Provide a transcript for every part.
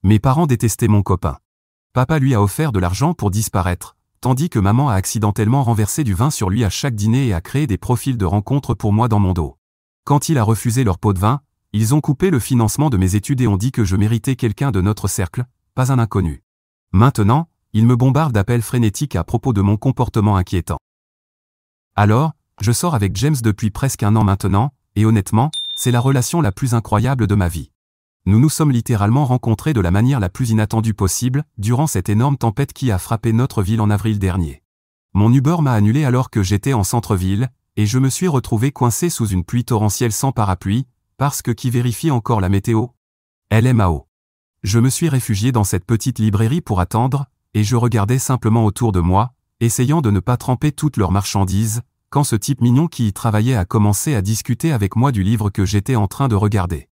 Mes parents détestaient mon copain. Papa lui a offert de l'argent pour disparaître, tandis que maman a accidentellement renversé du vin sur lui à chaque dîner et a créé des profils de rencontres pour moi dans mon dos. Quand il a refusé leur pot de vin, ils ont coupé le financement de mes études et ont dit que je méritais quelqu'un de notre cercle, pas un inconnu. Maintenant, ils me bombardent d'appels frénétiques à propos de mon comportement inquiétant. Alors, je sors avec James depuis presque 1 an maintenant, et honnêtement, c'est la relation la plus incroyable de ma vie. Nous nous sommes littéralement rencontrés de la manière la plus inattendue possible, durant cette énorme tempête qui a frappé notre ville en avril dernier. Mon Uber m'a annulé alors que j'étais en centre-ville, et je me suis retrouvé coincé sous une pluie torrentielle sans parapluie, parce que qui vérifie encore la météo? LMAO. Je me suis réfugié dans cette petite librairie pour attendre, et je regardais simplement autour de moi, essayant de ne pas tremper toutes leurs marchandises, quand ce type mignon qui y travaillait a commencé à discuter avec moi du livre que j'étais en train de regarder.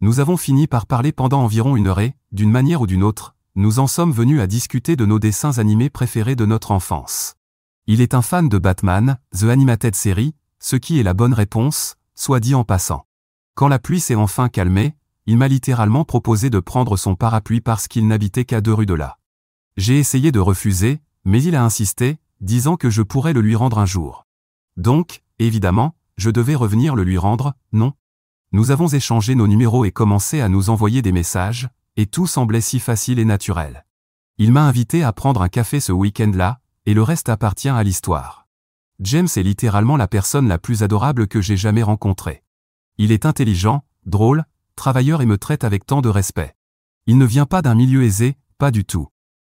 Nous avons fini par parler pendant environ 1 heure et, d'une manière ou d'une autre, nous en sommes venus à discuter de nos dessins animés préférés de notre enfance. Il est un fan de Batman, The Animated Series, ce qui est la bonne réponse, soit dit en passant. Quand la pluie s'est enfin calmée, il m'a littéralement proposé de prendre son parapluie parce qu'il n'habitait qu'à 2 rues de là. J'ai essayé de refuser, mais il a insisté, disant que je pourrais le lui rendre un jour. Donc, évidemment, je devais revenir le lui rendre, non? Nous avons échangé nos numéros et commencé à nous envoyer des messages, et tout semblait si facile et naturel. Il m'a invité à prendre un café ce week-end-là, et le reste appartient à l'histoire. James est littéralement la personne la plus adorable que j'ai jamais rencontrée. Il est intelligent, drôle, travailleur et me traite avec tant de respect. Il ne vient pas d'un milieu aisé, pas du tout.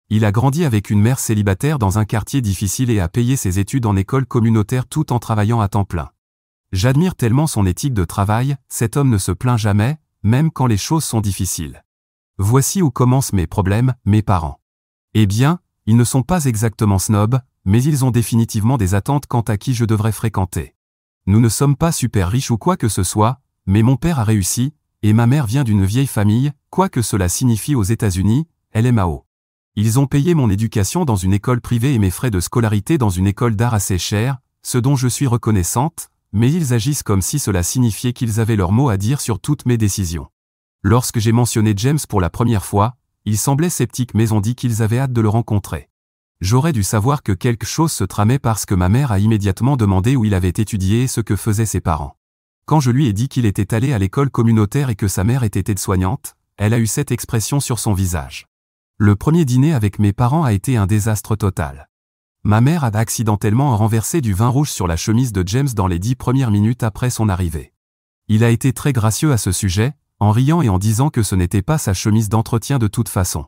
Il a grandi avec une mère célibataire dans un quartier difficile et a payé ses études en école communautaire tout en travaillant à temps plein. J'admire tellement son éthique de travail, cet homme ne se plaint jamais, même quand les choses sont difficiles. Voici où commencent mes problèmes, mes parents. Eh bien, ils ne sont pas exactement snobs, mais ils ont définitivement des attentes quant à qui je devrais fréquenter. Nous ne sommes pas super riches ou quoi que ce soit, mais mon père a réussi, et ma mère vient d'une vieille famille, quoi que cela signifie aux États-Unis, LMAO. Ils ont payé mon éducation dans une école privée et mes frais de scolarité dans une école d'art assez chère, ce dont je suis reconnaissante, mais ils agissent comme si cela signifiait qu'ils avaient leur mot à dire sur toutes mes décisions. Lorsque j'ai mentionné James pour la première fois, ils semblaient sceptiques mais ont dit qu'ils avaient hâte de le rencontrer. J'aurais dû savoir que quelque chose se tramait parce que ma mère a immédiatement demandé où il avait étudié et ce que faisaient ses parents. Quand je lui ai dit qu'il était allé à l'école communautaire et que sa mère était aide-soignante, elle a eu cette expression sur son visage. Le premier dîner avec mes parents a été un désastre total. Ma mère a accidentellement renversé du vin rouge sur la chemise de James dans les 10 premières minutes après son arrivée. Il a été très gracieux à ce sujet, en riant et en disant que ce n'était pas sa chemise d'entretien de toute façon.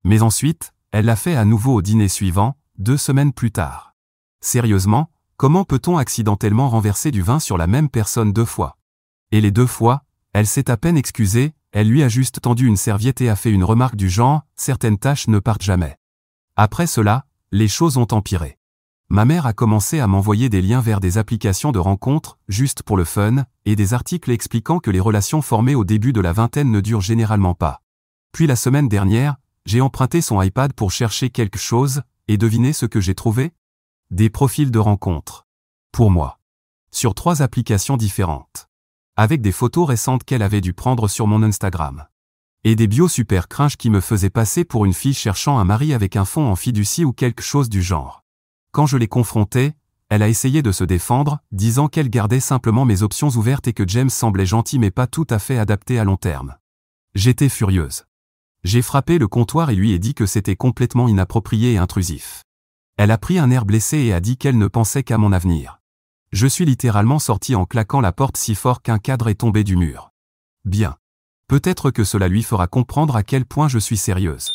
Mais ensuite, elle l'a fait à nouveau au dîner suivant, 2 semaines plus tard. Sérieusement, comment peut-on accidentellement renverser du vin sur la même personne 2 fois? Et les 2 fois, elle s'est à peine excusée, elle lui a juste tendu une serviette et a fait une remarque du genre « certaines tâches ne partent jamais ». Après cela, les choses ont empiré. Ma mère a commencé à m'envoyer des liens vers des applications de rencontres, juste pour le fun, et des articles expliquant que les relations formées au début de la vingtaine ne durent généralement pas. Puis la semaine dernière, j'ai emprunté son iPad pour chercher quelque chose, et devinez ce que j'ai trouvé? Des profils de rencontres. Pour moi. Sur 3 applications différentes. Avec des photos récentes qu'elle avait dû prendre sur mon Instagram. Et des bios super cringe qui me faisaient passer pour une fille cherchant un mari avec un fond en fiducie ou quelque chose du genre. Quand je l'ai confrontée, elle a essayé de se défendre, disant qu'elle gardait simplement mes options ouvertes et que James semblait gentil mais pas tout à fait adapté à long terme. J'étais furieuse. J'ai frappé le comptoir et lui ai dit que c'était complètement inapproprié et intrusif. Elle a pris un air blessé et a dit qu'elle ne pensait qu'à mon avenir. Je suis littéralement sorti en claquant la porte si fort qu'un cadre est tombé du mur. Bien. Peut-être que cela lui fera comprendre à quel point je suis sérieuse.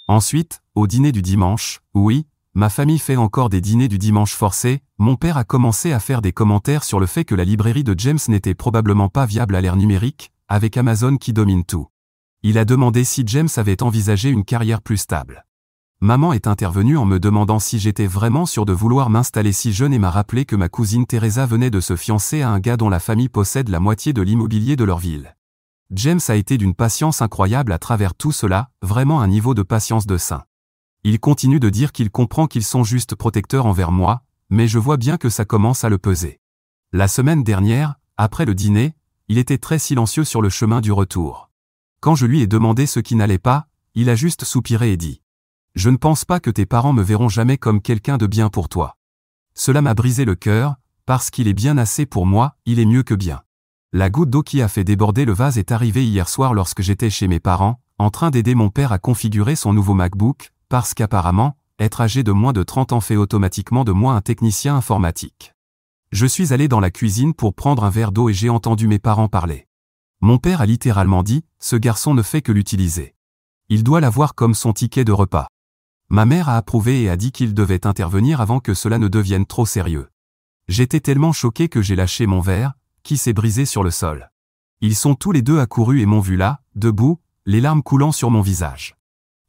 Ensuite, au dîner du dimanche, oui, ma famille fait encore des dîners du dimanche forcés, mon père a commencé à faire des commentaires sur le fait que la librairie de James n'était probablement pas viable à l'ère numérique, avec Amazon qui domine tout. Il a demandé si James avait envisagé une carrière plus stable. Maman est intervenue en me demandant si j'étais vraiment sûr de vouloir m'installer si jeune et m'a rappelé que ma cousine Teresa venait de se fiancer à un gars dont la famille possède la moitié de l'immobilier de leur ville. James a été d'une patience incroyable à travers tout cela, vraiment un niveau de patience de saint. Il continue de dire qu'il comprend qu'ils sont juste protecteurs envers moi, mais je vois bien que ça commence à le peser. La semaine dernière, après le dîner, il était très silencieux sur le chemin du retour. Quand je lui ai demandé ce qui n'allait pas, il a juste soupiré et dit. Je ne pense pas que tes parents me verront jamais comme quelqu'un de bien pour toi. Cela m'a brisé le cœur, parce qu'il est bien assez pour moi, il est mieux que bien. La goutte d'eau qui a fait déborder le vase est arrivée hier soir lorsque j'étais chez mes parents, en train d'aider mon père à configurer son nouveau MacBook, parce qu'apparemment, être âgé de moins de 30 ans fait automatiquement de moi un technicien informatique. Je suis allé dans la cuisine pour prendre un verre d'eau et j'ai entendu mes parents parler. Mon père a littéralement dit, ce garçon ne fait que l'utiliser. Il doit l'avoir comme son ticket de repas. Ma mère a approuvé et a dit qu'il devait intervenir avant que cela ne devienne trop sérieux. J'étais tellement choqué que j'ai lâché mon verre, qui s'est brisé sur le sol. Ils sont tous les deux accourus et m'ont vu là, debout, les larmes coulant sur mon visage.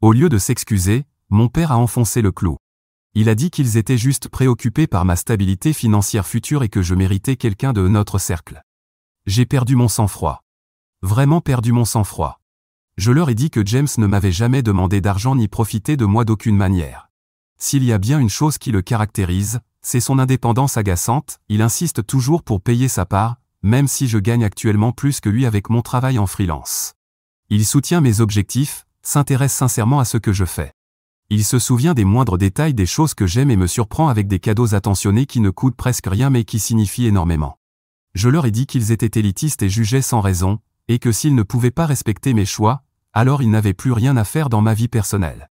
Au lieu de s'excuser, mon père a enfoncé le clou. Il a dit qu'ils étaient juste préoccupés par ma stabilité financière future et que je méritais quelqu'un de notre cercle. J'ai perdu mon sang-froid. Vraiment perdu mon sang-froid. Je leur ai dit que James ne m'avait jamais demandé d'argent ni profité de moi d'aucune manière. S'il y a bien une chose qui le caractérise, c'est son indépendance agaçante, il insiste toujours pour payer sa part, même si je gagne actuellement plus que lui avec mon travail en freelance. Il soutient mes objectifs, s'intéresse sincèrement à ce que je fais. Il se souvient des moindres détails des choses que j'aime et me surprend avec des cadeaux attentionnés qui ne coûtent presque rien mais qui signifient énormément. Je leur ai dit qu'ils étaient élitistes et jugeaient sans raison, et que s'ils ne pouvaient pas respecter mes choix, alors ils n'avaient plus rien à faire dans ma vie personnelle.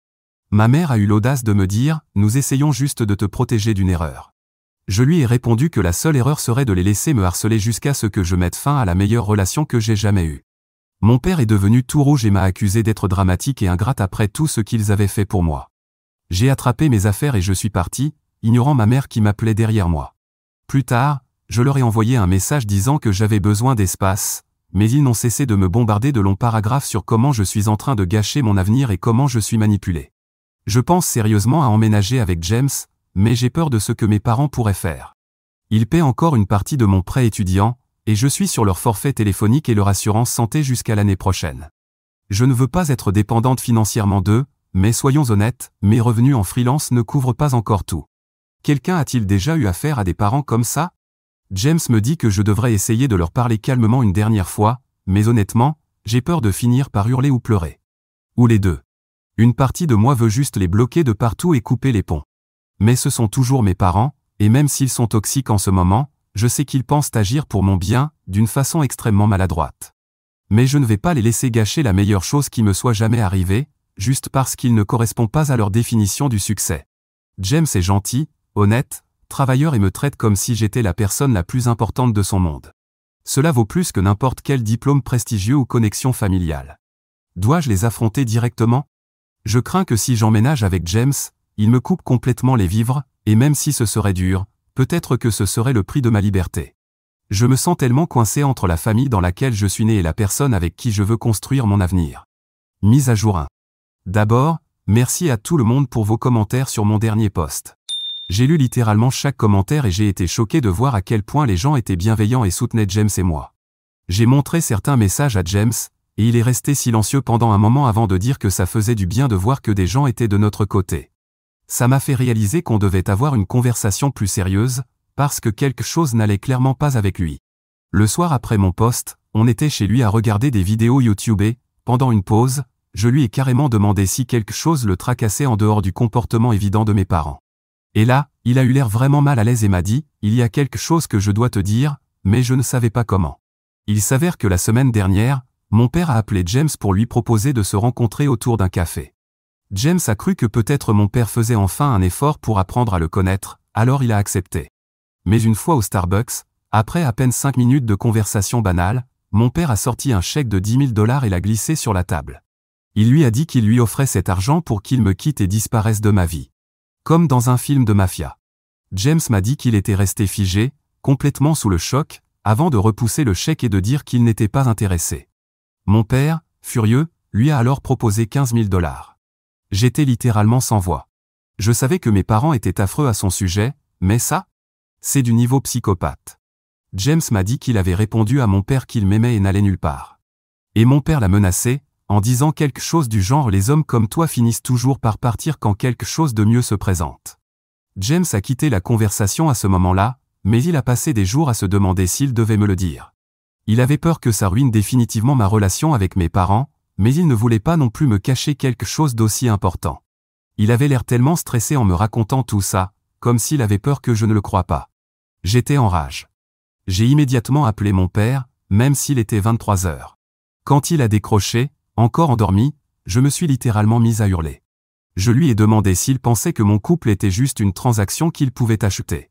Ma mère a eu l'audace de me dire, nous essayons juste de te protéger d'une erreur. Je lui ai répondu que la seule erreur serait de les laisser me harceler jusqu'à ce que je mette fin à la meilleure relation que j'ai jamais eue. Mon père est devenu tout rouge et m'a accusé d'être dramatique et ingrate après tout ce qu'ils avaient fait pour moi. J'ai attrapé mes affaires et je suis parti, ignorant ma mère qui m'appelait derrière moi. Plus tard, je leur ai envoyé un message disant que j'avais besoin d'espace, mais ils n'ont cessé de me bombarder de longs paragraphes sur comment je suis en train de gâcher mon avenir et comment je suis manipulé. Je pense sérieusement à emménager avec James, mais j'ai peur de ce que mes parents pourraient faire. Ils paient encore une partie de mon prêt étudiant, et je suis sur leur forfait téléphonique et leur assurance santé jusqu'à l'année prochaine. Je ne veux pas être dépendante financièrement d'eux, mais soyons honnêtes, mes revenus en freelance ne couvrent pas encore tout. Quelqu'un a-t-il déjà eu affaire à des parents comme ça? James me dit que je devrais essayer de leur parler calmement une dernière fois, mais honnêtement, j'ai peur de finir par hurler ou pleurer. Ou les deux. Une partie de moi veut juste les bloquer de partout et couper les ponts. Mais ce sont toujours mes parents, et même s'ils sont toxiques en ce moment, je sais qu'ils pensent agir pour mon bien, d'une façon extrêmement maladroite. Mais je ne vais pas les laisser gâcher la meilleure chose qui me soit jamais arrivée, juste parce qu'il ne correspond pas à leur définition du succès. James est gentil, honnête, travailleur et me traite comme si j'étais la personne la plus importante de son monde. Cela vaut plus que n'importe quel diplôme prestigieux ou connexion familiale. Dois-je les affronter directement? Je crains que si j'emménage avec James, il me coupe complètement les vivres, et même si ce serait dur, peut-être que ce serait le prix de ma liberté. Je me sens tellement coincé entre la famille dans laquelle je suis né et la personne avec qui je veux construire mon avenir. Mise à jour 1. D'abord, merci à tout le monde pour vos commentaires sur mon dernier post. J'ai lu littéralement chaque commentaire et j'ai été choqué de voir à quel point les gens étaient bienveillants et soutenaient James et moi. J'ai montré certains messages à James, et il est resté silencieux pendant un moment avant de dire que ça faisait du bien de voir que des gens étaient de notre côté. Ça m'a fait réaliser qu'on devait avoir une conversation plus sérieuse, parce que quelque chose n'allait clairement pas avec lui. Le soir après mon post, on était chez lui à regarder des vidéos YouTube et, pendant une pause, je lui ai carrément demandé si quelque chose le tracassait en dehors du comportement évident de mes parents. Et là, il a eu l'air vraiment mal à l'aise et m'a dit, il y a quelque chose que je dois te dire, mais je ne savais pas comment. Il s'avère que la semaine dernière, mon père a appelé James pour lui proposer de se rencontrer autour d'un café. James a cru que peut-être mon père faisait enfin un effort pour apprendre à le connaître, alors il a accepté. Mais une fois au Starbucks, après à peine 5 minutes de conversation banale, mon père a sorti un chèque de $10 000 et l'a glissé sur la table. Il lui a dit qu'il lui offrait cet argent pour qu'il me quitte et disparaisse de ma vie. Comme dans un film de mafia. James m'a dit qu'il était resté figé, complètement sous le choc, avant de repousser le chèque et de dire qu'il n'était pas intéressé. Mon père, furieux, lui a alors proposé $15 000. J'étais littéralement sans voix. Je savais que mes parents étaient affreux à son sujet, mais ça? C'est du niveau psychopathe. James m'a dit qu'il avait répondu à mon père qu'il m'aimait et n'allait nulle part. Et mon père l'a menacé, en disant quelque chose du genre « les hommes comme toi finissent toujours par partir quand quelque chose de mieux se présente ». James a quitté la conversation à ce moment-là, mais il a passé des jours à se demander s'il devait me le dire. Il avait peur que ça ruine définitivement ma relation avec mes parents, mais il ne voulait pas non plus me cacher quelque chose d'aussi important. Il avait l'air tellement stressé en me racontant tout ça, comme s'il avait peur que je ne le croie pas. J'étais en rage. J'ai immédiatement appelé mon père, même s'il était 23 heures. Quand il a décroché, encore endormi, je me suis littéralement mise à hurler. Je lui ai demandé s'il pensait que mon couple était juste une transaction qu'il pouvait acheter.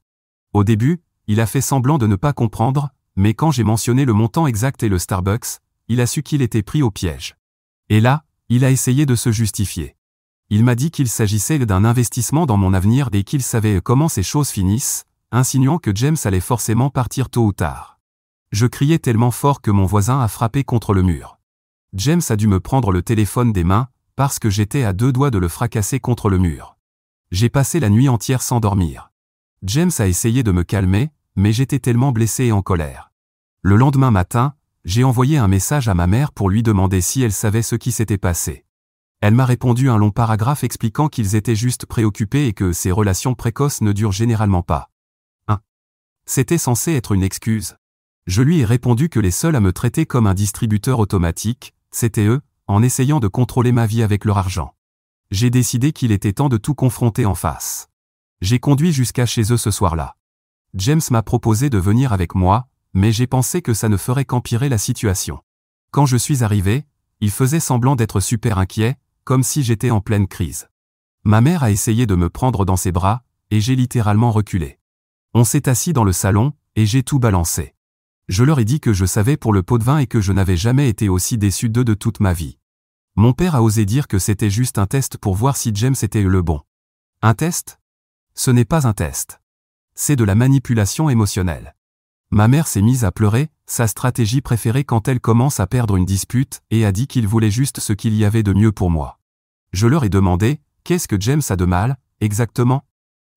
Au début, il a fait semblant de ne pas comprendre, mais quand j'ai mentionné le montant exact et le Starbucks, il a su qu'il était pris au piège. Et là, il a essayé de se justifier. Il m'a dit qu'il s'agissait d'un investissement dans mon avenir et qu'il savait comment ces choses finissent, insinuant que James allait forcément partir tôt ou tard. Je criais tellement fort que mon voisin a frappé contre le mur. James a dû me prendre le téléphone des mains, parce que j'étais à 2 doigts de le fracasser contre le mur. J'ai passé la nuit entière sans dormir. James a essayé de me calmer, mais j'étais tellement blessé et en colère. Le lendemain matin, j'ai envoyé un message à ma mère pour lui demander si elle savait ce qui s'était passé. Elle m'a répondu un long paragraphe expliquant qu'ils étaient juste préoccupés et que ces relations précoces ne durent généralement pas. C'était censé être une excuse. Je lui ai répondu que les seuls à me traiter comme un distributeur automatique, c'étaient eux, en essayant de contrôler ma vie avec leur argent. J'ai décidé qu'il était temps de tout confronter en face. J'ai conduit jusqu'à chez eux ce soir-là. James m'a proposé de venir avec moi, mais j'ai pensé que ça ne ferait qu'empirer la situation. Quand je suis arrivé, il faisait semblant d'être super inquiet, comme si j'étais en pleine crise. Ma mère a essayé de me prendre dans ses bras, et j'ai littéralement reculé. On s'est assis dans le salon, et j'ai tout balancé. Je leur ai dit que je savais pour le pot de vin et que je n'avais jamais été aussi déçu d'eux de toute ma vie. Mon père a osé dire que c'était juste un test pour voir si James était le bon. Un test ? Ce n'est pas un test. C'est de la manipulation émotionnelle. Ma mère s'est mise à pleurer, sa stratégie préférée quand elle commence à perdre une dispute, et a dit qu'il voulait juste ce qu'il y avait de mieux pour moi. Je leur ai demandé, qu'est-ce que James a de mal, exactement ?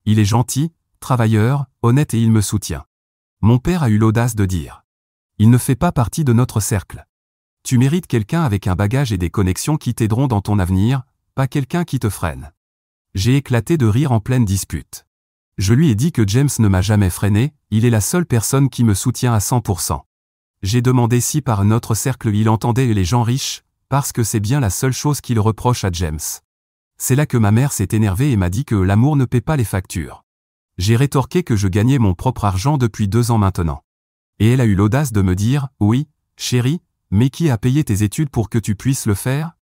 Il est gentil, travailleur, honnête et il me soutient. Mon père a eu l'audace de dire. Il ne fait pas partie de notre cercle. Tu mérites quelqu'un avec un bagage et des connexions qui t'aideront dans ton avenir, pas quelqu'un qui te freine. J'ai éclaté de rire en pleine dispute. Je lui ai dit que James ne m'a jamais freiné, il est la seule personne qui me soutient à 100%. J'ai demandé si par notre cercle il entendait les gens riches, parce que c'est bien la seule chose qu'il reproche à James. C'est là que ma mère s'est énervée et m'a dit que l'amour ne paie pas les factures. J'ai rétorqué que je gagnais mon propre argent depuis 2 ans maintenant. Et elle a eu l'audace de me dire, oui, chérie, mais qui a payé tes études pour que tu puisses le faire ?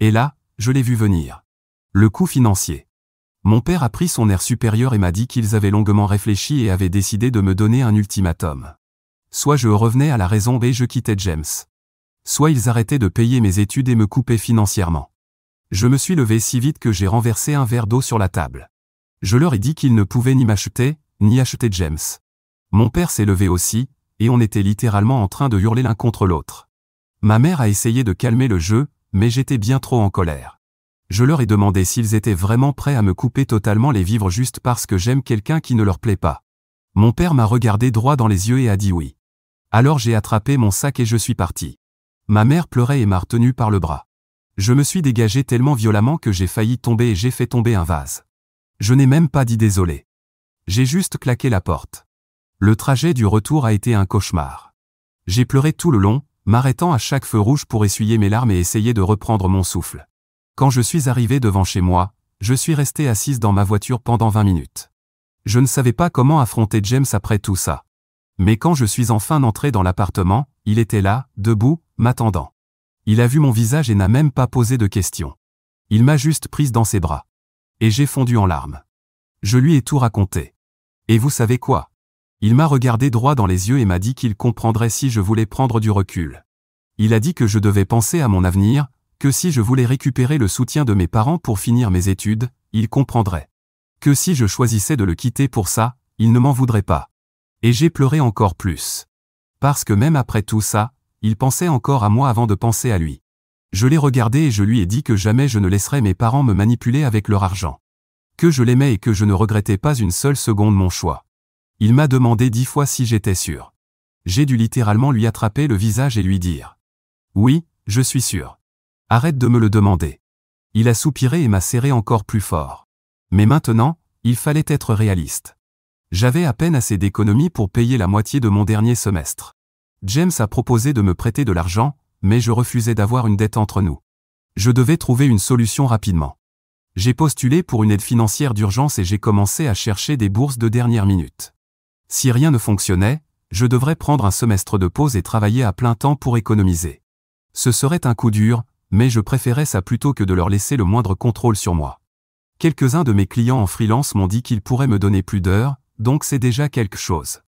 Et là, je l'ai vu venir. Le coût financier. Mon père a pris son air supérieur et m'a dit qu'ils avaient longuement réfléchi et avaient décidé de me donner un ultimatum. Soit je revenais à la raison et je quittais James. Soit ils arrêtaient de payer mes études et me coupaient financièrement. Je me suis levé si vite que j'ai renversé un verre d'eau sur la table. Je leur ai dit qu'ils ne pouvaient ni m'acheter, ni acheter James. Mon père s'est levé aussi, et on était littéralement en train de hurler l'un contre l'autre. Ma mère a essayé de calmer le jeu, mais j'étais bien trop en colère. Je leur ai demandé s'ils étaient vraiment prêts à me couper totalement les vivres juste parce que j'aime quelqu'un qui ne leur plaît pas. Mon père m'a regardé droit dans les yeux et a dit oui. Alors j'ai attrapé mon sac et je suis parti. Ma mère pleurait et m'a retenu par le bras. Je me suis dégagé tellement violemment que j'ai failli tomber et j'ai fait tomber un vase. Je n'ai même pas dit désolé. J'ai juste claqué la porte. Le trajet du retour a été un cauchemar. J'ai pleuré tout le long, m'arrêtant à chaque feu rouge pour essuyer mes larmes et essayer de reprendre mon souffle. Quand je suis arrivé devant chez moi, je suis resté assise dans ma voiture pendant 20 minutes. Je ne savais pas comment affronter James après tout ça. Mais quand je suis enfin entré dans l'appartement, il était là, debout, m'attendant. Il a vu mon visage et n'a même pas posé de questions. Il m'a juste prise dans ses bras. Et j'ai fondu en larmes. Je lui ai tout raconté. Et vous savez quoi ? Il m'a regardé droit dans les yeux et m'a dit qu'il comprendrait si je voulais prendre du recul. Il a dit que je devais penser à mon avenir, que si je voulais récupérer le soutien de mes parents pour finir mes études, il comprendrait. Que si je choisissais de le quitter pour ça, il ne m'en voudrait pas. Et j'ai pleuré encore plus. Parce que même après tout ça, il pensait encore à moi avant de penser à lui. Je l'ai regardé et je lui ai dit que jamais je ne laisserais mes parents me manipuler avec leur argent. Que je l'aimais et que je ne regrettais pas une seule seconde mon choix. Il m'a demandé 10 fois si j'étais sûr. J'ai dû littéralement lui attraper le visage et lui dire. Oui, je suis sûr. Arrête de me le demander. Il a soupiré et m'a serré encore plus fort. Mais maintenant, il fallait être réaliste. J'avais à peine assez d'économies pour payer la moitié de mon dernier semestre. James a proposé de me prêter de l'argent, mais je refusais d'avoir une dette entre nous. Je devais trouver une solution rapidement. J'ai postulé pour une aide financière d'urgence et j'ai commencé à chercher des bourses de dernière minute. Si rien ne fonctionnait, je devrais prendre un semestre de pause et travailler à plein temps pour économiser. Ce serait un coup dur, mais je préférais ça plutôt que de leur laisser le moindre contrôle sur moi. Quelques-uns de mes clients en freelance m'ont dit qu'ils pourraient me donner plus d'heures, donc c'est déjà quelque chose.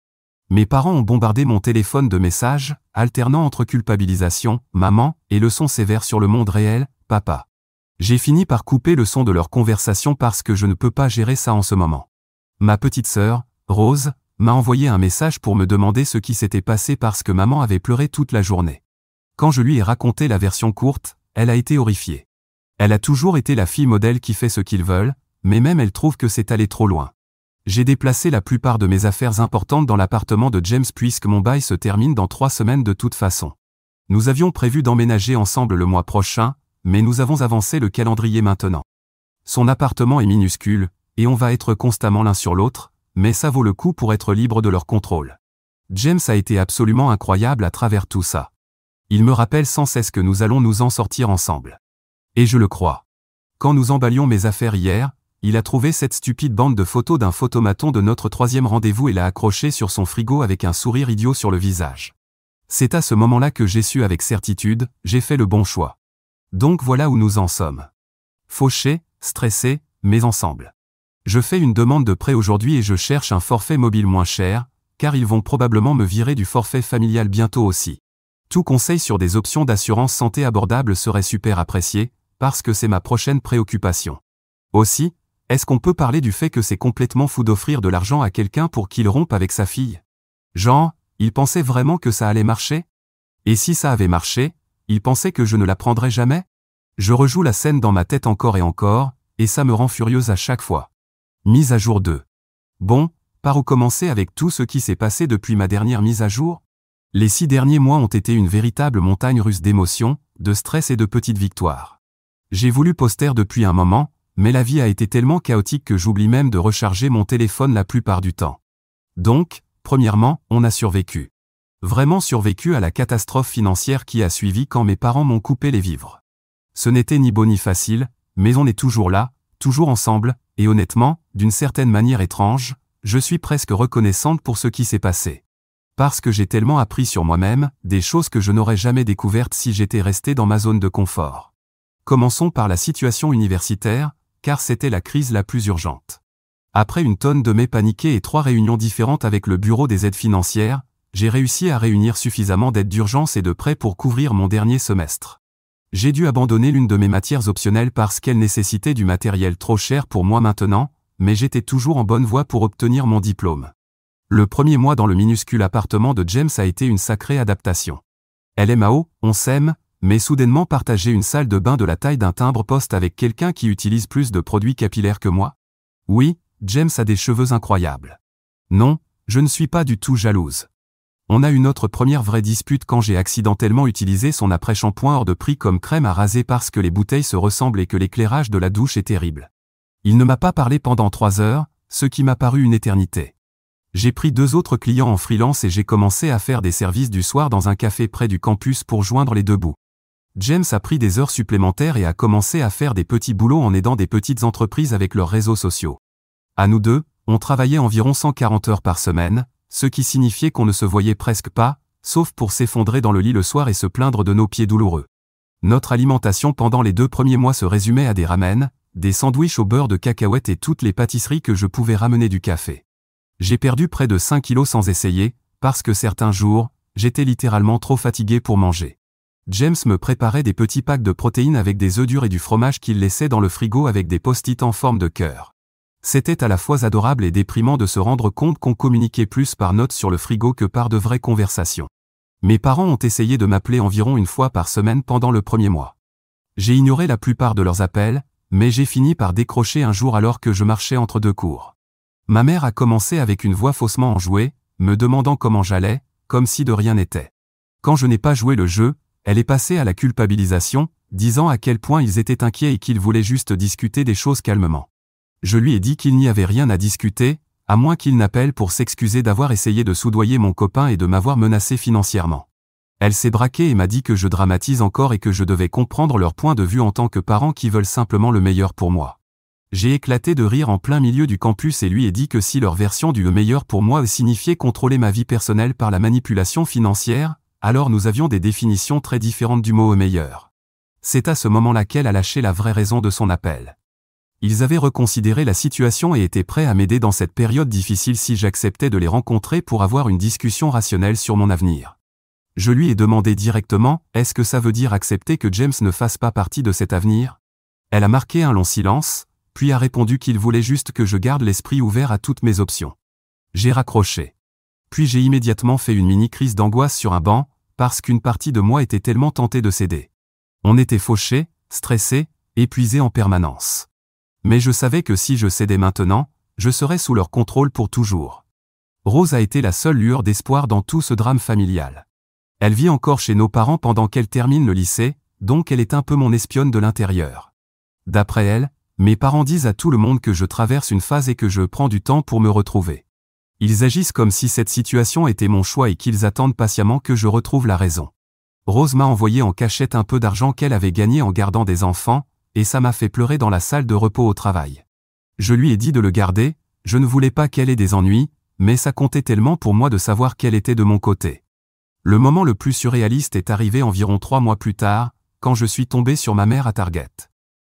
Mes parents ont bombardé mon téléphone de messages, alternant entre culpabilisation, maman, et leçons sévères sur le monde réel, papa. J'ai fini par couper le son de leur conversation parce que je ne peux pas gérer ça en ce moment. Ma petite sœur, Rose, m'a envoyé un message pour me demander ce qui s'était passé parce que maman avait pleuré toute la journée. Quand je lui ai raconté la version courte, elle a été horrifiée. Elle a toujours été la fille modèle qui fait ce qu'ils veulent, mais même elle trouve que c'est allé trop loin. J'ai déplacé la plupart de mes affaires importantes dans l'appartement de James puisque mon bail se termine dans 3 semaines de toute façon. Nous avions prévu d'emménager ensemble le mois prochain, mais nous avons avancé le calendrier maintenant. Son appartement est minuscule, et on va être constamment l'un sur l'autre, mais ça vaut le coup pour être libre de leur contrôle. James a été absolument incroyable à travers tout ça. Il me rappelle sans cesse que nous allons nous en sortir ensemble. Et je le crois. Quand nous emballions mes affaires hier, il a trouvé cette stupide bande de photos d'un photomaton de notre 3e rendez-vous et l'a accrochée sur son frigo avec un sourire idiot sur le visage. C'est à ce moment-là que j'ai su avec certitude, j'ai fait le bon choix. Donc voilà où nous en sommes. Fauché, stressé, mais ensemble. Je fais une demande de prêt aujourd'hui et je cherche un forfait mobile moins cher, car ils vont probablement me virer du forfait familial bientôt aussi. Tout conseil sur des options d'assurance santé abordables serait super apprécié, parce que c'est ma prochaine préoccupation. Aussi, est-ce qu'on peut parler du fait que c'est complètement fou d'offrir de l'argent à quelqu'un pour qu'il rompe avec sa fille? Genre, il pensait vraiment que ça allait marcher? Et si ça avait marché, il pensait que je ne la prendrais jamais? Je rejoue la scène dans ma tête encore et ça me rend furieuse à chaque fois. Mise à jour 2. Bon, par où commencer avec tout ce qui s'est passé depuis ma dernière mise à jour? Les 6 derniers mois ont été une véritable montagne russe d'émotions, de stress et de petites victoires. J'ai voulu poster depuis un moment, mais la vie a été tellement chaotique que j'oublie même de recharger mon téléphone la plupart du temps. Donc, premièrement, on a survécu. Vraiment survécu à la catastrophe financière qui a suivi quand mes parents m'ont coupé les vivres. Ce n'était ni beau ni facile, mais on est toujours là, toujours ensemble, et honnêtement, d'une certaine manière étrange, je suis presque reconnaissante pour ce qui s'est passé. Parce que j'ai tellement appris sur moi-même, des choses que je n'aurais jamais découvertes si j'étais resté dans ma zone de confort. Commençons par la situation universitaire, car c'était la crise la plus urgente. Après une tonne de mai paniqués et 3 réunions différentes avec le bureau des aides financières, j'ai réussi à réunir suffisamment d'aides d'urgence et de prêts pour couvrir mon dernier semestre. J'ai dû abandonner l'une de mes matières optionnelles parce qu'elle nécessitait du matériel trop cher pour moi maintenant, mais j'étais toujours en bonne voie pour obtenir mon diplôme. Le premier mois dans le minuscule appartement de James a été une sacrée adaptation. LMAO, on s'aime, mais soudainement partager une salle de bain de la taille d'un timbre-poste avec quelqu'un qui utilise plus de produits capillaires que moi? Oui, James a des cheveux incroyables. Non, je ne suis pas du tout jalouse. On a eu notre première vraie dispute quand j'ai accidentellement utilisé son après-shampoing hors de prix comme crème à raser parce que les bouteilles se ressemblent et que l'éclairage de la douche est terrible. Il ne m'a pas parlé pendant 3 heures, ce qui m'a paru une éternité. J'ai pris 2 autres clients en freelance et j'ai commencé à faire des services du soir dans un café près du campus pour joindre les 2 bouts. James a pris des heures supplémentaires et a commencé à faire des petits boulots en aidant des petites entreprises avec leurs réseaux sociaux. À nous deux, on travaillait environ 140 heures par semaine, ce qui signifiait qu'on ne se voyait presque pas, sauf pour s'effondrer dans le lit le soir et se plaindre de nos pieds douloureux. Notre alimentation pendant les 2 premiers mois se résumait à des ramen, des sandwichs au beurre de cacahuètes et toutes les pâtisseries que je pouvais ramener du café. J'ai perdu près de 5 kilos sans essayer, parce que certains jours, j'étais littéralement trop fatigué pour manger. James me préparait des petits packs de protéines avec des œufs durs et du fromage qu'il laissait dans le frigo avec des post-it en forme de cœur. C'était à la fois adorable et déprimant de se rendre compte qu'on communiquait plus par notes sur le frigo que par de vraies conversations. Mes parents ont essayé de m'appeler environ 1 fois par semaine pendant le premier mois. J'ai ignoré la plupart de leurs appels, mais j'ai fini par décrocher un jour alors que je marchais entre 2 cours. Ma mère a commencé avec une voix faussement enjouée, me demandant comment j'allais, comme si de rien n'était. Quand je n'ai pas joué le jeu, elle est passée à la culpabilisation, disant à quel point ils étaient inquiets et qu'ils voulaient juste discuter des choses calmement. Je lui ai dit qu'il n'y avait rien à discuter, à moins qu'il n'appelle pour s'excuser d'avoir essayé de soudoyer mon copain et de m'avoir menacé financièrement. Elle s'est braquée et m'a dit que je dramatise encore et que je devais comprendre leur point de vue en tant que parents qui veulent simplement le meilleur pour moi. J'ai éclaté de rire en plein milieu du campus et lui ai dit que si leur version du « le meilleur pour moi » signifiait contrôler ma vie personnelle par la manipulation financière, alors nous avions des définitions très différentes du mot « meilleur ». C'est à ce moment-là qu'elle a lâché la vraie raison de son appel. Ils avaient reconsidéré la situation et étaient prêts à m'aider dans cette période difficile si j'acceptais de les rencontrer pour avoir une discussion rationnelle sur mon avenir. Je lui ai demandé directement, est-ce que ça veut dire accepter que James ne fasse pas partie de cet avenir? Elle a marqué un long silence, puis a répondu qu'il voulait juste que je garde l'esprit ouvert à toutes mes options. J'ai raccroché. Puis j'ai immédiatement fait une mini-crise d'angoisse sur un banc, parce qu'une partie de moi était tellement tentée de céder. On était fauchés, stressés, épuisés en permanence. Mais je savais que si je cédais maintenant, je serais sous leur contrôle pour toujours. Rose a été la seule lueur d'espoir dans tout ce drame familial. Elle vit encore chez nos parents pendant qu'elle termine le lycée, donc elle est un peu mon espionne de l'intérieur. D'après elle, mes parents disent à tout le monde que je traverse une phase et que je prends du temps pour me retrouver. Ils agissent comme si cette situation était mon choix et qu'ils attendent patiemment que je retrouve la raison. Rose m'a envoyé en cachette un peu d'argent qu'elle avait gagné en gardant des enfants, et ça m'a fait pleurer dans la salle de repos au travail. Je lui ai dit de le garder, je ne voulais pas qu'elle ait des ennuis, mais ça comptait tellement pour moi de savoir qu'elle était de mon côté. Le moment le plus surréaliste est arrivé environ 3 mois plus tard, quand je suis tombé sur ma mère à Target.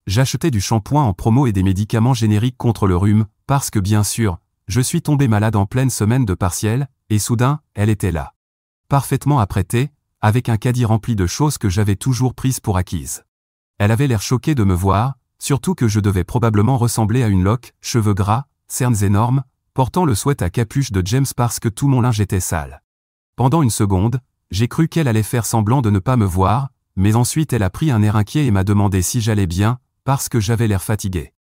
J'achetais du shampoing en promo et des médicaments génériques contre le rhume, parce que bien sûr, je suis tombé malade en pleine semaine de partiel, et soudain, elle était là. Parfaitement apprêtée, avec un caddie rempli de choses que j'avais toujours prises pour acquises. Elle avait l'air choquée de me voir, surtout que je devais probablement ressembler à une loque, cheveux gras, cernes énormes, portant le sweat à capuche de James parce que tout mon linge était sale. Pendant une seconde, j'ai cru qu'elle allait faire semblant de ne pas me voir, mais ensuite elle a pris un air inquiet et m'a demandé si j'allais bien, parce que j'avais l'air fatigué.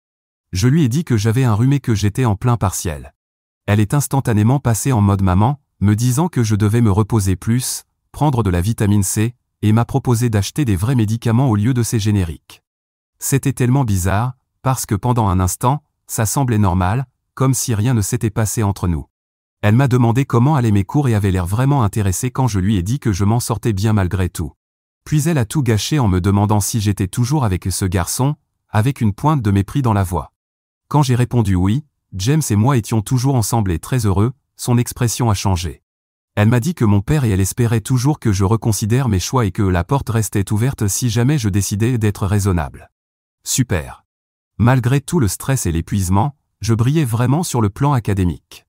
Je lui ai dit que j'avais un rhume et que j'étais en plein partiel. Elle est instantanément passée en mode maman, me disant que je devais me reposer plus, prendre de la vitamine C, et m'a proposé d'acheter des vrais médicaments au lieu de ces génériques. C'était tellement bizarre, parce que pendant un instant, ça semblait normal, comme si rien ne s'était passé entre nous. Elle m'a demandé comment allaient mes cours et avait l'air vraiment intéressée quand je lui ai dit que je m'en sortais bien malgré tout. Puis elle a tout gâché en me demandant si j'étais toujours avec ce garçon, avec une pointe de mépris dans la voix. Quand j'ai répondu oui, James et moi étions toujours ensemble et très heureux, son expression a changé. Elle m'a dit que mon père et elle espéraient toujours que je reconsidère mes choix et que la porte restait ouverte si jamais je décidais d'être raisonnable. Super. Malgré tout le stress et l'épuisement, je brillais vraiment sur le plan académique.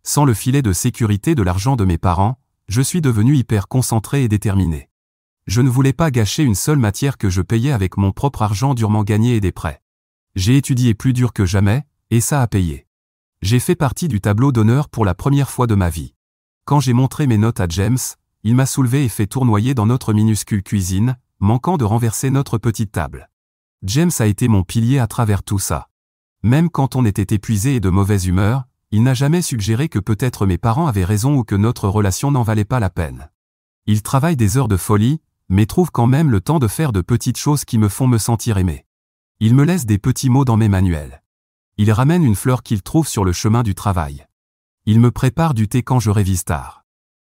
Sans le filet de sécurité de l'argent de mes parents, je suis devenu hyper concentré et déterminé. Je ne voulais pas gâcher une seule matière que je payais avec mon propre argent durement gagné et des prêts. J'ai étudié plus dur que jamais, et ça a payé. J'ai fait partie du tableau d'honneur pour la première fois de ma vie. Quand j'ai montré mes notes à James, il m'a soulevé et fait tournoyer dans notre minuscule cuisine, manquant de renverser notre petite table. James a été mon pilier à travers tout ça. Même quand on était épuisé et de mauvaise humeur, il n'a jamais suggéré que peut-être mes parents avaient raison ou que notre relation n'en valait pas la peine. Il travaille des heures de folie, mais trouve quand même le temps de faire de petites choses qui me font me sentir aimé. Il me laisse des petits mots dans mes manuels. Il ramène une fleur qu'il trouve sur le chemin du travail. Il me prépare du thé quand je révise tard.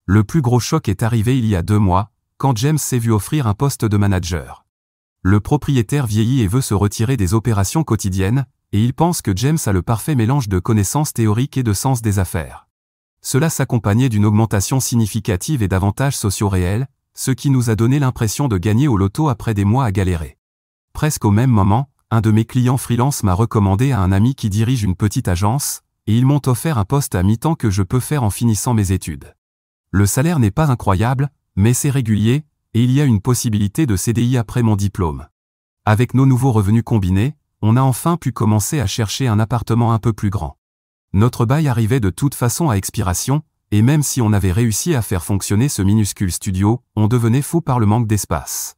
Le plus gros choc est arrivé il y a 2 mois, quand James s'est vu offrir un poste de manager. Le propriétaire vieillit et veut se retirer des opérations quotidiennes, et il pense que James a le parfait mélange de connaissances théoriques et de sens des affaires. Cela s'accompagnait d'une augmentation significative et d'avantages sociaux réels, ce qui nous a donné l'impression de gagner au loto après des mois à galérer. Presque au même moment, un de mes clients freelance m'a recommandé à un ami qui dirige une petite agence, et ils m'ont offert un poste à mi-temps que je peux faire en finissant mes études. Le salaire n'est pas incroyable, mais c'est régulier, et il y a une possibilité de CDI après mon diplôme. Avec nos nouveaux revenus combinés, on a enfin pu commencer à chercher un appartement un peu plus grand. Notre bail arrivait de toute façon à expiration, et même si on avait réussi à faire fonctionner ce minuscule studio, on devenait fou par le manque d'espace.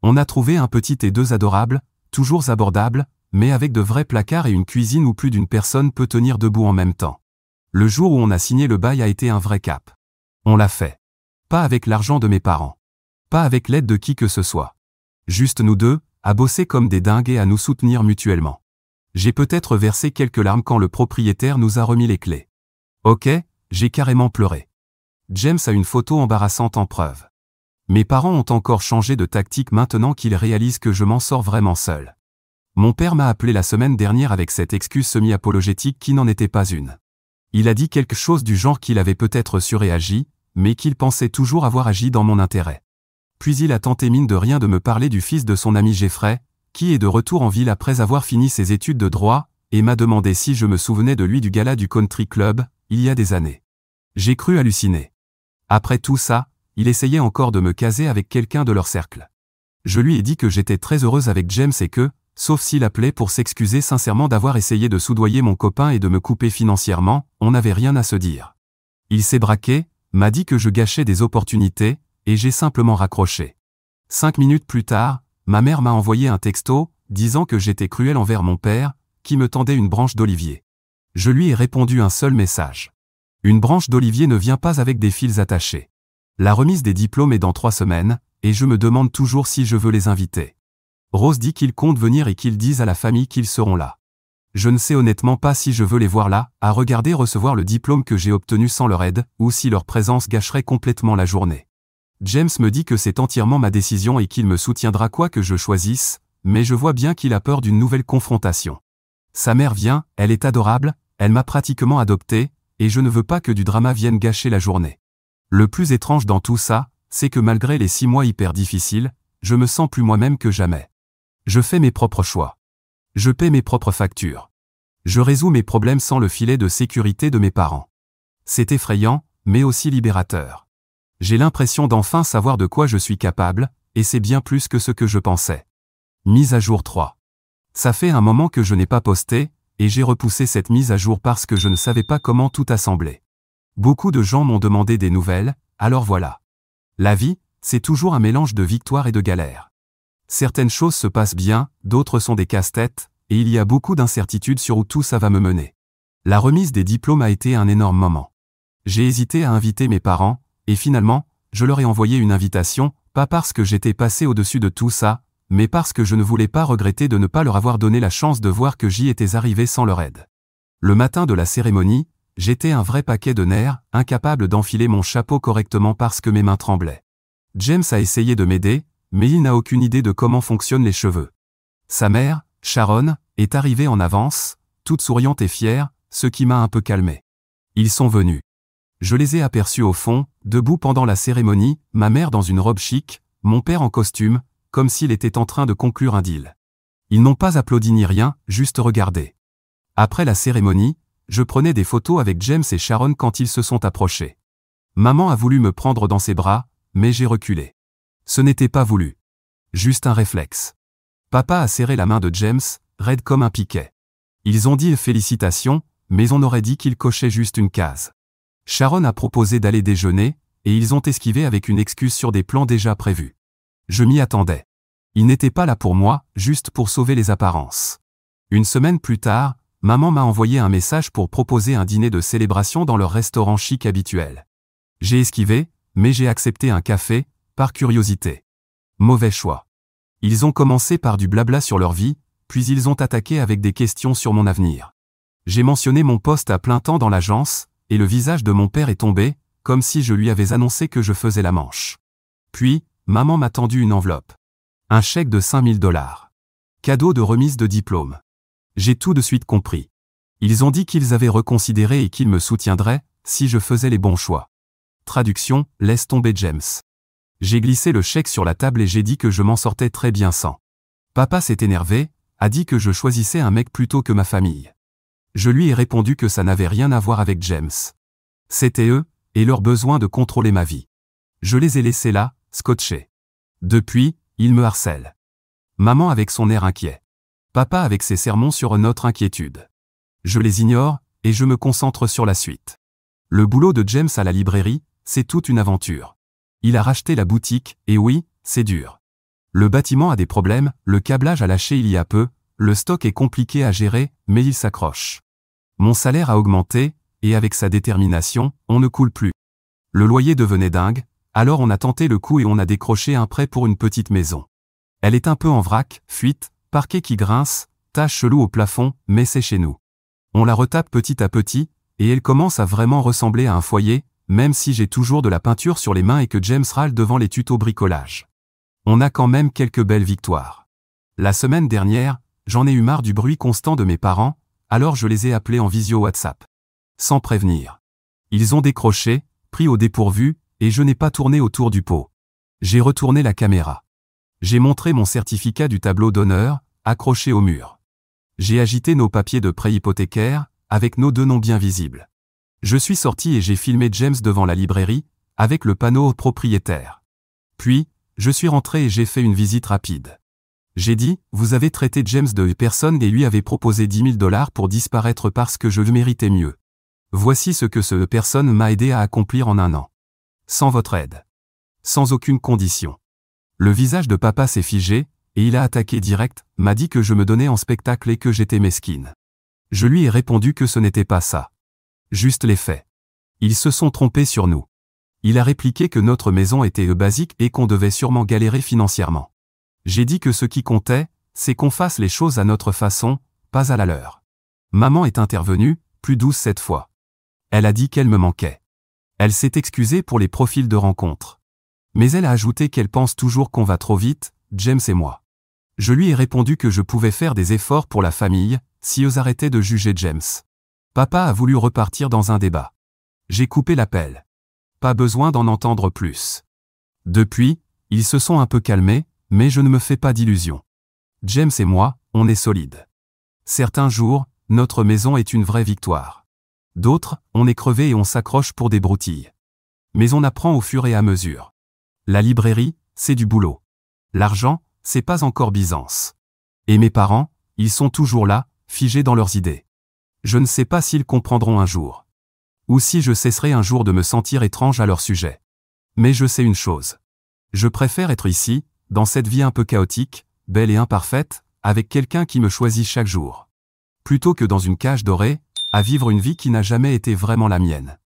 On a trouvé un petit T2 adorable, toujours abordable, mais avec de vrais placards et une cuisine où plus d'une personne peut tenir debout en même temps. Le jour où on a signé le bail a été un vrai cap. On l'a fait. Pas avec l'argent de mes parents. Pas avec l'aide de qui que ce soit. Juste nous deux, à bosser comme des dingues et à nous soutenir mutuellement. J'ai peut-être versé quelques larmes quand le propriétaire nous a remis les clés. Ok, j'ai carrément pleuré. James a une photo embarrassante en preuve. Mes parents ont encore changé de tactique maintenant qu'ils réalisent que je m'en sors vraiment seul. Mon père m'a appelé la semaine dernière avec cette excuse semi-apologétique qui n'en était pas une. Il a dit quelque chose du genre qu'il avait peut-être surréagi, mais qu'il pensait toujours avoir agi dans mon intérêt. Puis il a tenté mine de rien de me parler du fils de son ami Jeffrey, qui est de retour en ville après avoir fini ses études de droit, et m'a demandé si je me souvenais de lui du gala du country club, il y a des années. J'ai cru halluciner. Après tout ça, il essayait encore de me caser avec quelqu'un de leur cercle. Je lui ai dit que j'étais très heureuse avec James et que, sauf s'il appelait pour s'excuser sincèrement d'avoir essayé de soudoyer mon copain et de me couper financièrement, on n'avait rien à se dire. Il s'est braqué, m'a dit que je gâchais des opportunités, et j'ai simplement raccroché. 5 minutes plus tard, ma mère m'a envoyé un texto, disant que j'étais cruel envers mon père, qui me tendait une branche d'olivier. Je lui ai répondu un seul message. Une branche d'olivier ne vient pas avec des fils attachés. La remise des diplômes est dans 3 semaines, et je me demande toujours si je veux les inviter. Rose dit qu'ils comptent venir et qu'ils disent à la famille qu'ils seront là. Je ne sais honnêtement pas si je veux les voir là, à regarder recevoir le diplôme que j'ai obtenu sans leur aide, ou si leur présence gâcherait complètement la journée. James me dit que c'est entièrement ma décision et qu'il me soutiendra quoi que je choisisse, mais je vois bien qu'il a peur d'une nouvelle confrontation. Sa mère vient, elle est adorable, elle m'a pratiquement adopté, et je ne veux pas que du drama vienne gâcher la journée. Le plus étrange dans tout ça, c'est que malgré les 6 mois hyper difficiles, je me sens plus moi-même que jamais. Je fais mes propres choix. Je paie mes propres factures. Je résous mes problèmes sans le filet de sécurité de mes parents. C'est effrayant, mais aussi libérateur. J'ai l'impression d'enfin savoir de quoi je suis capable, et c'est bien plus que ce que je pensais. Mise à jour 3. Ça fait un moment que je n'ai pas posté, et j'ai repoussé cette mise à jour parce que je ne savais pas comment tout assembler. Beaucoup de gens m'ont demandé des nouvelles, alors voilà. La vie, c'est toujours un mélange de victoires et de galères. Certaines choses se passent bien, d'autres sont des casse-têtes, et il y a beaucoup d'incertitudes sur où tout ça va me mener. La remise des diplômes a été un énorme moment. J'ai hésité à inviter mes parents, et finalement, je leur ai envoyé une invitation, pas parce que j'étais passé au-dessus de tout ça, mais parce que je ne voulais pas regretter de ne pas leur avoir donné la chance de voir que j'y étais arrivé sans leur aide. Le matin de la cérémonie, j'étais un vrai paquet de nerfs, incapable d'enfiler mon chapeau correctement parce que mes mains tremblaient. James a essayé de m'aider, mais il n'a aucune idée de comment fonctionnent les cheveux. Sa mère, Sharon, est arrivée en avance, toute souriante et fière, ce qui m'a un peu calmé. Ils sont venus. Je les ai aperçus au fond, debout pendant la cérémonie, ma mère dans une robe chic, mon père en costume, comme s'il était en train de conclure un deal. Ils n'ont pas applaudi ni rien, juste regardé. Après la cérémonie, je prenais des photos avec James et Sharon quand ils se sont approchés. Maman a voulu me prendre dans ses bras, mais j'ai reculé. Ce n'était pas voulu. Juste un réflexe. Papa a serré la main de James, raide comme un piquet. Ils ont dit félicitations, mais on aurait dit qu'ils cochaient juste une case. Sharon a proposé d'aller déjeuner, et ils ont esquivé avec une excuse sur des plans déjà prévus. Je m'y attendais. Ils n'étaient pas là pour moi, juste pour sauver les apparences. Une semaine plus tard, maman m'a envoyé un message pour proposer un dîner de célébration dans leur restaurant chic habituel. J'ai esquivé, mais j'ai accepté un café, par curiosité. Mauvais choix. Ils ont commencé par du blabla sur leur vie, puis ils ont attaqué avec des questions sur mon avenir. J'ai mentionné mon poste à plein temps dans l'agence, et le visage de mon père est tombé, comme si je lui avais annoncé que je faisais la manche. Puis, maman m'a tendu une enveloppe. Un chèque de 5 000 $. Cadeau de remise de diplôme. J'ai tout de suite compris. Ils ont dit qu'ils avaient reconsidéré et qu'ils me soutiendraient, si je faisais les bons choix. Traduction, laisse tomber James. J'ai glissé le chèque sur la table et j'ai dit que je m'en sortais très bien sans. Papa s'est énervé, a dit que je choisissais un mec plutôt que ma famille. Je lui ai répondu que ça n'avait rien à voir avec James. C'était eux, et leur besoin de contrôler ma vie. Je les ai laissés là, scotchés. Depuis, ils me harcèlent. Maman avec son air inquiet. Papa avec ses sermons sur notre inquiétude. Je les ignore, et je me concentre sur la suite. Le boulot de James à la librairie, c'est toute une aventure. Il a racheté la boutique, et oui, c'est dur. Le bâtiment a des problèmes, le câblage a lâché il y a peu, le stock est compliqué à gérer, mais il s'accroche. Mon salaire a augmenté, et avec sa détermination, on ne coule plus. Le loyer devenait dingue, alors on a tenté le coup et on a décroché un prêt pour une petite maison. Elle est un peu en vrac, fuite, parquet qui grince, taches cheloues au plafond, mais c'est chez nous. On la retape petit à petit, et elle commence à vraiment ressembler à un foyer, même si j'ai toujours de la peinture sur les mains et que James râle devant les tutos bricolage. On a quand même quelques belles victoires. La semaine dernière, j'en ai eu marre du bruit constant de mes parents, alors je les ai appelés en visio WhatsApp. Sans prévenir. Ils ont décroché, pris au dépourvu, et je n'ai pas tourné autour du pot. J'ai retourné la caméra. J'ai montré mon certificat du tableau d'honneur, accroché au mur. J'ai agité nos papiers de prêt hypothécaire, avec nos 2 noms bien visibles. Je suis sorti et j'ai filmé James devant la librairie, avec le panneau propriétaire. Puis, je suis rentré et j'ai fait une visite rapide. J'ai dit, vous avez traité James de personne et lui avez proposé 10 000 $ pour disparaître parce que je le méritais mieux. Voici ce que ce personne m'a aidé à accomplir en 1 an. Sans votre aide. Sans aucune condition. Le visage de papa s'est figé, et il a attaqué direct, m'a dit que je me donnais en spectacle et que j'étais mesquine. Je lui ai répondu que ce n'était pas ça. Juste les faits. Ils se sont trompés sur nous. Il a répliqué que notre maison était basique et qu'on devait sûrement galérer financièrement. J'ai dit que ce qui comptait, c'est qu'on fasse les choses à notre façon, pas à la leur. Maman est intervenue, plus douce cette fois. Elle a dit qu'elle me manquait. Elle s'est excusée pour les profils de rencontres. Mais elle a ajouté qu'elle pense toujours qu'on va trop vite, James et moi. Je lui ai répondu que je pouvais faire des efforts pour la famille, si eux arrêtaient de juger James. Papa a voulu repartir dans un débat. J'ai coupé l'appel. Pas besoin d'en entendre plus. Depuis, ils se sont un peu calmés, mais je ne me fais pas d'illusions. James et moi, on est solides. Certains jours, notre maison est une vraie victoire. D'autres, on est crevé et on s'accroche pour des broutilles. Mais on apprend au fur et à mesure. La librairie, c'est du boulot. L'argent, c'est pas encore Byzance. Et mes parents, ils sont toujours là, figés dans leurs idées. Je ne sais pas s'ils comprendront un jour. Ou si je cesserai un jour de me sentir étrange à leur sujet. Mais je sais une chose. Je préfère être ici, dans cette vie un peu chaotique, belle et imparfaite, avec quelqu'un qui me choisit chaque jour. Plutôt que dans une cage dorée, à vivre une vie qui n'a jamais été vraiment la mienne.